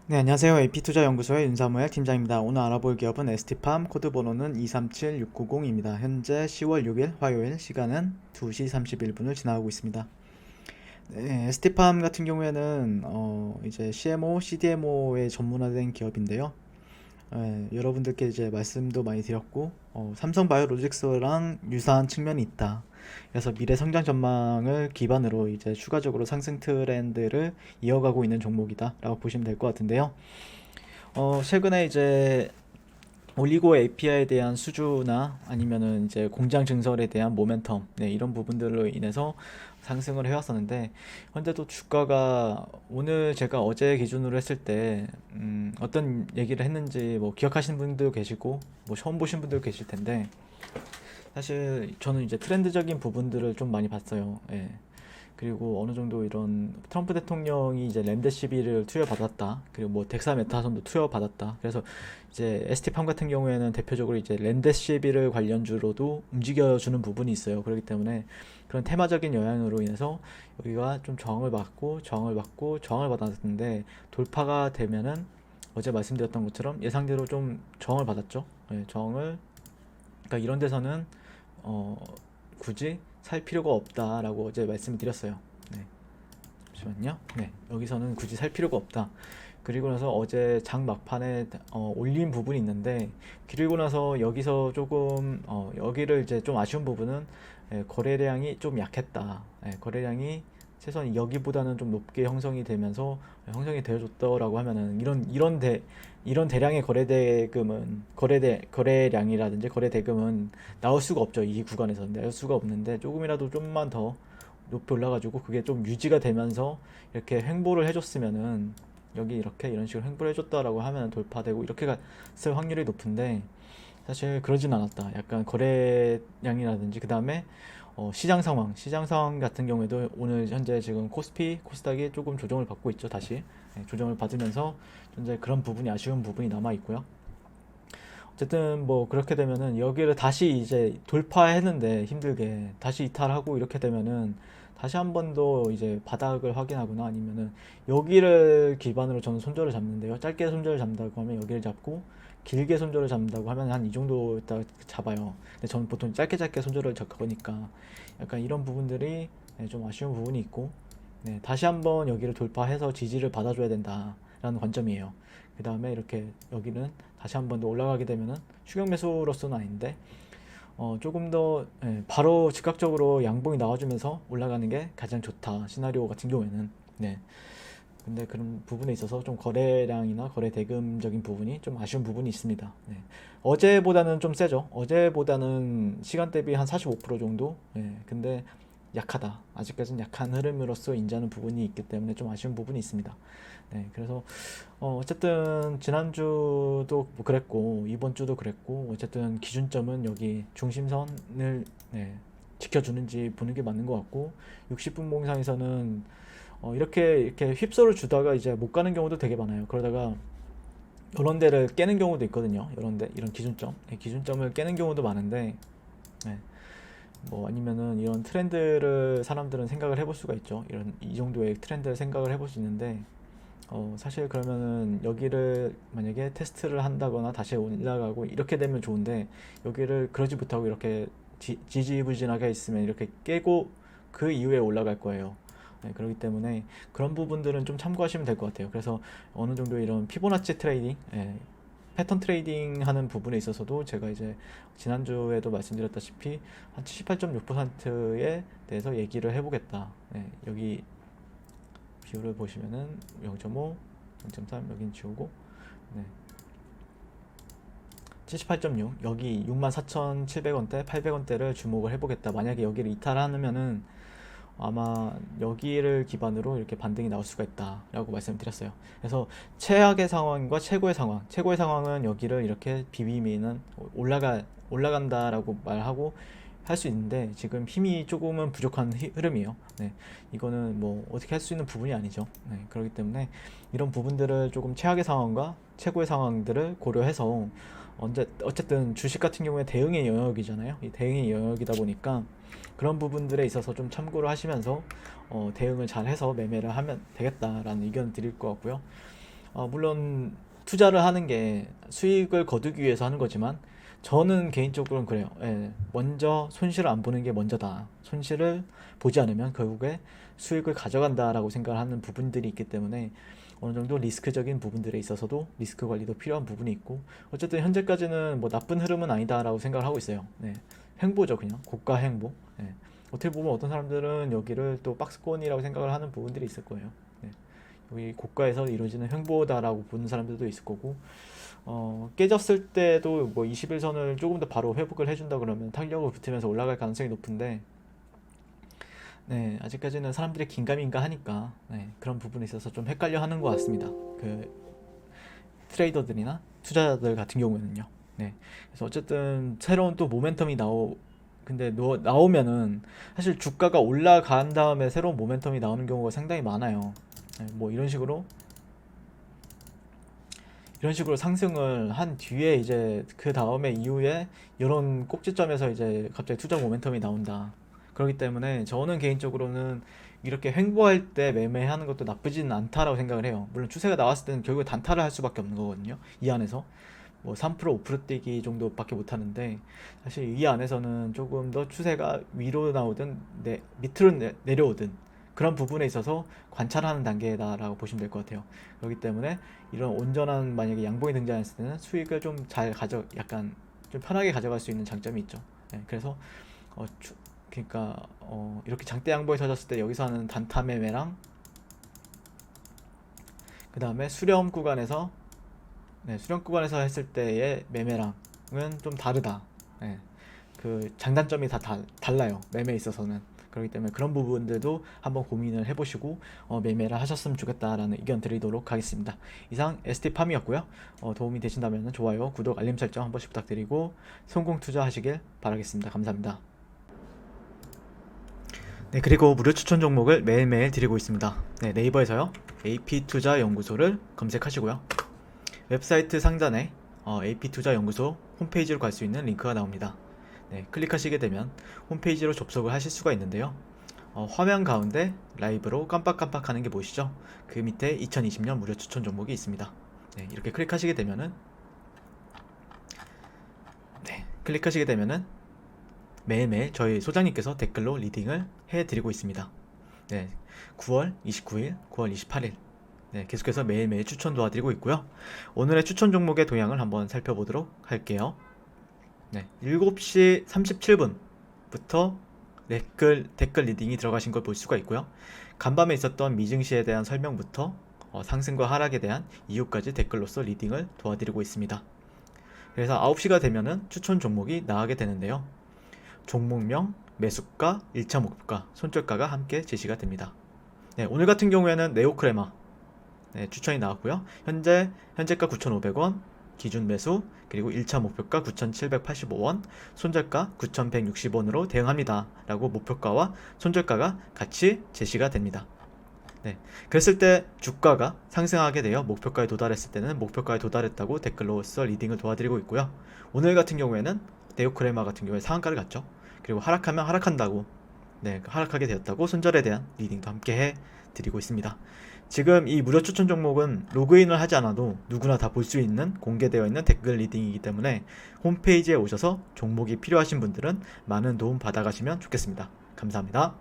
네, 안녕하세요. AP투자연구소의 윤사무엘 팀장입니다. 오늘 알아볼 기업은 ST팜, 코드 번호는 237690입니다. 현재 10월 6일 화요일, 시간은 2시 31분을 지나가고 있습니다. 네, ST팜 같은 경우에는 이제 CMO, CDMO에 전문화된 기업인데요. 여러분들께 이제 말씀도 많이 드렸고, 삼성바이오로직스랑 유사한 측면이 있다. 그래서 미래 성장 전망을 기반으로 이제 추가적으로 상승 트렌드를 이어가고 있는 종목이다라고 보시면 될 것 같은데요. 최근에 이제 올리고 API에 대한 수주나 아니면은 이제 공장 증설에 대한 모멘텀, 네, 이런 부분들로 인해서 상승을 해왔었는데, 현재도 주가가 오늘 제가 어제 기준으로 했을 때, 어떤 얘기를 했는지 뭐 기억하시는 분들도 계시고, 뭐 처음 보신 분들도 계실 텐데, 사실 저는 이제 트렌드적인 부분들을 좀 많이 봤어요. 예. 그리고 어느 정도 이런 트럼프 대통령이 이제 랜드 시비를 투여받았다. 그리고 뭐 덱사메타손도 투여받았다. 그래서 이제 ST팜 같은 경우에는 대표적으로 이제 랜드 시비를 관련주로도 움직여주는 부분이 있어요. 그렇기 때문에 그런 테마적인 영향으로 인해서 여기가 좀 저항을 받고 저항을 받고 저항을 받았는데, 돌파가 되면은 어제 말씀드렸던 것처럼 예상대로 좀 저항을 받았죠. 예, 저항을, 그러니까 이런 데서는 어, 굳이 살 필요가 없다라고 어제 말씀을 드렸어요. 네, 잠시만요. 네, 여기서는 굳이 살 필요가 없다. 그리고 나서 어제 장 막판에 올린 부분이 있는데, 그리고 나서 여기서 조금 여기를 이제 좀 아쉬운 부분은, 거래량이 좀 약했다. 거래량이 최소한 여기보다는 좀 높게 형성이 되면서 형성이 되어줬더라고 하면은, 이런 대량의 거래대금은 거래량이라든지 거래대금은 나올 수가 없죠. 이 구간에서 나올 수가 없는데, 조금이라도 좀만 더 높이 올라가지고 그게 좀 유지가 되면서 이렇게 횡보를 해줬으면은, 여기 이렇게 이런 식으로 횡보를 해줬다라고 하면 돌파되고 이렇게 갔을 확률이 높은데, 사실 그러진 않았다. 약간 거래량이라든지 그 다음에 시장 상황 같은 경우에도 오늘 현재 지금 코스피, 코스닥이 조금 조정을 받고 있죠. 다시 조정을 받으면서 현재 그런 부분이 아쉬운 부분이 남아 있고요. 어쨌든 뭐 그렇게 되면은 여기를 다시 이제 돌파했는데 힘들게 다시 이탈하고 이렇게 되면은, 다시 한 번 더 이제 바닥을 확인하거나 아니면은 여기를 기반으로 저는 손절을 잡는데요. 짧게 손절을 잡는다고 하면 여기를 잡고, 길게 손절을 잡는다고 하면 한 이 정도 딱 잡아요. 근데 저는 보통 짧게 짧게 손절을 잡으니까 약간 이런 부분들이, 좀 아쉬운 부분이 있고, 네, 다시 한번 여기를 돌파해서 지지를 받아줘야 된다라는 관점이에요. 그 다음에 이렇게 여기는 다시 한번 더 올라가게 되면은 추격 매수로서는 아닌데, 조금 더, 바로 즉각적으로 양봉이 나와주면서 올라가는 게 가장 좋다, 시나리오 같은 경우에는. 네. 근데 그런 부분에 있어서 좀 거래량이나 거래 대금적인 부분이 좀 아쉬운 부분이 있습니다. 네. 어제보다는 좀 세죠. 어제보다는 시간 대비 한 45% 정도. 근데 약하다. 아직까지는 약한 흐름으로서 인지하는 부분이 있기 때문에 좀 아쉬운 부분이 있습니다. 네, 그래서 어쨌든 지난주도 뭐 그랬고 이번 주도 그랬고, 어쨌든 기준점은 여기 중심선을, 지켜주는지 보는 게 맞는 것 같고, 60분 봉상에서는 이렇게 휩쓸어 주다가 이제 못 가는 경우도 되게 많아요. 그러다가 이런 데를 깨는 경우도 있거든요. 이런 기준점, 기준점을 깨는 경우도 많은데, 네, 뭐 아니면은 이런 트렌드를 사람들은 생각을 해볼 수가 있죠. 이 정도의 트렌드를 생각을 해볼 수 있는데, 사실 그러면은 여기를 만약에 테스트를 한다거나 다시 올라가고 이렇게 되면 좋은데, 여기를 그러지 못하고 이렇게 지지부진하게 있으면 이렇게 깨고 그 이후에 올라갈 거예요. 네, 그렇기 때문에 그런 부분들은 좀 참고하시면 될 것 같아요. 그래서 어느 정도 이런 피보나치 트레이딩, 패턴 트레이딩 하는 부분에 있어서도 제가 이제 지난주에도 말씀드렸다시피 한 78.6%에 대해서 얘기를 해보겠다. 여기 비율을 보시면은 0.5, 0.3 여긴 지우고, 네, 78.6, 여기 64,700원대, 800원대를 주목을 해보겠다. 만약에 여기를 이탈하면은 아마 여기를 기반으로 이렇게 반등이 나올 수가 있다라고 말씀드렸어요. 그래서 최악의 상황과 최고의 상황, 최고의 상황은 여기를 이렇게 비비면은 올라간다라고 말하고 할 수 있는데, 지금 힘이 조금은 부족한 흐름이에요. 네, 이거는 뭐 어떻게 할 수 있는 부분이 아니죠. 네, 그렇기 때문에 이런 부분들을 조금 최악의 상황과 최고의 상황들을 고려해서, 어쨌든 주식 같은 경우에 대응의 영역이잖아요. 이 대응의 영역이다 보니까 그런 부분들에 있어서 좀 참고를 하시면서 대응을 잘 해서 매매를 하면 되겠다라는 의견을 드릴 것 같고요. 물론 투자를 하는 게 수익을 거두기 위해서 하는 거지만 저는 개인적으로는 그래요. 예, 먼저 손실을 안 보는 게 먼저다. 손실을 보지 않으면 결국에 수익을 가져간다라고 생각을 하는 부분들이 있기 때문에 어느 정도 리스크적인 부분들에 있어서도 리스크 관리도 필요한 부분이 있고, 어쨌든 현재까지는 뭐 나쁜 흐름은 아니다라고 생각을 하고 있어요. 네, 횡보죠, 그냥 고가 횡보. 네. 어떻게 보면 어떤 사람들은 여기를 또 박스권이라고 생각을 하는 부분들이 있을 거예요. 네. 여기 고가에서 이루어지는 횡보다라고 보는 사람들도 있을 거고, 깨졌을 때도 뭐 21선을 조금 더 바로 회복을 해준다 그러면 탄력을 붙으면서 올라갈 가능성이 높은데, 네, 아직까지는 사람들이 긴가민가 하니까, 네, 그런 부분에 있어서 좀 헷갈려 하는 것 같습니다. 그 트레이더들이나 투자자들 같은 경우에는요. 네, 그래서 어쨌든 새로운 또 모멘텀이 근데 나오면은 사실 주가가 올라간 다음에 새로운 모멘텀이 나오는 경우가 상당히 많아요. 네, 뭐 이런 식으로 상승을 한 뒤에 이제 그 다음에 이후에 이런 꼭지점에서 이제 갑자기 투자 모멘텀이 나온다. 그렇기 때문에 저는 개인적으로는 이렇게 횡보할 때 매매하는 것도 나쁘지는 않다라고 생각을 해요. 물론 추세가 나왔을 때는 결국에 단타를 할 수밖에 없는 거거든요. 이 안에서 뭐 3% 5% 뛰기 정도밖에 못 하는데, 사실 이 안에서는 조금 더 추세가 위로 나오든 밑으로 내려오든 그런 부분에 있어서 관찰하는 단계다라고 보시면 될 것 같아요. 그렇기 때문에 이런 온전한 만약에 양봉이 등장했을 때는 수익을 좀 약간 좀 편하게 가져갈 수 있는 장점이 있죠. 네, 그래서 어, 그러니까 이렇게 장대 양봉이 터졌을 때 여기서 하는 단타 매매랑 그 다음에 수렴 구간에서 했을 때의 매매랑은 좀 다르다. 네, 그 장단점이 다 달라요, 매매에 있어서는. 그렇기 때문에 그런 부분들도 한번 고민을 해보시고 매매를 하셨으면 좋겠다라는 의견 드리도록 하겠습니다. 이상 ST팜이었고요. 도움이 되신다면 좋아요, 구독, 알림 설정 한 번씩 부탁드리고 성공 투자하시길 바라겠습니다. 감사합니다. 네, 그리고 무료 추천 종목을 매일매일 드리고 있습니다. 네, 네이버에서요, AP투자연구소를 검색하시고요. 웹사이트 상단에 AP투자연구소 홈페이지로 갈 수 있는 링크가 나옵니다. 네, 클릭하시게 되면 홈페이지로 접속을 하실 수가 있는데요. 화면 가운데 라이브로 깜빡깜빡 하는 게 보이시죠? 그 밑에 2020년 무료 추천 종목이 있습니다. 네, 이렇게 클릭하시게 되면은 매일매일 저희 소장님께서 댓글로 리딩을 해드리고 있습니다. 네, 9월 29일, 9월 28일 네, 계속해서 매일매일 추천 도와드리고 있고요. 오늘의 추천 종목의 동향을 한번 살펴보도록 할게요. 네, 7시 37분부터 댓글 리딩이 들어가신 걸 볼 수가 있고요. 간밤에 있었던 미증시에 대한 설명부터 상승과 하락에 대한 이유까지 댓글로서 리딩을 도와드리고 있습니다. 그래서 9시가 되면은 추천 종목이 나가게 되는데요. 종목명, 매수가, 1차 목표가, 손절가가 함께 제시가 됩니다. 네, 오늘 같은 경우에는 네오크레마 네, 추천이 나왔고요. 현재가 9,500원, 기준 매수, 그리고 1차 목표가 9,785원, 손절가 9,160원으로 대응합니다 라고 목표가와 손절가가 같이 제시가 됩니다. 네, 그랬을 때 주가가 상승하게 되어 목표가에 도달했을 때는 목표가에 도달했다고 댓글로써 리딩을 도와드리고 있고요. 오늘 같은 경우에는 네오크레마 같은 경우에 상한가를 갔죠. 그리고 하락하면 하락한다고, 네, 하락하게 되었다고 손절에 대한 리딩도 함께 해 드리고 있습니다. 지금 이 무료 추천 종목은 로그인을 하지 않아도 누구나 다 볼 수 있는 공개되어 있는 댓글 리딩이기 때문에 홈페이지에 오셔서 종목이 필요하신 분들은 많은 도움 받아가시면 좋겠습니다. 감사합니다.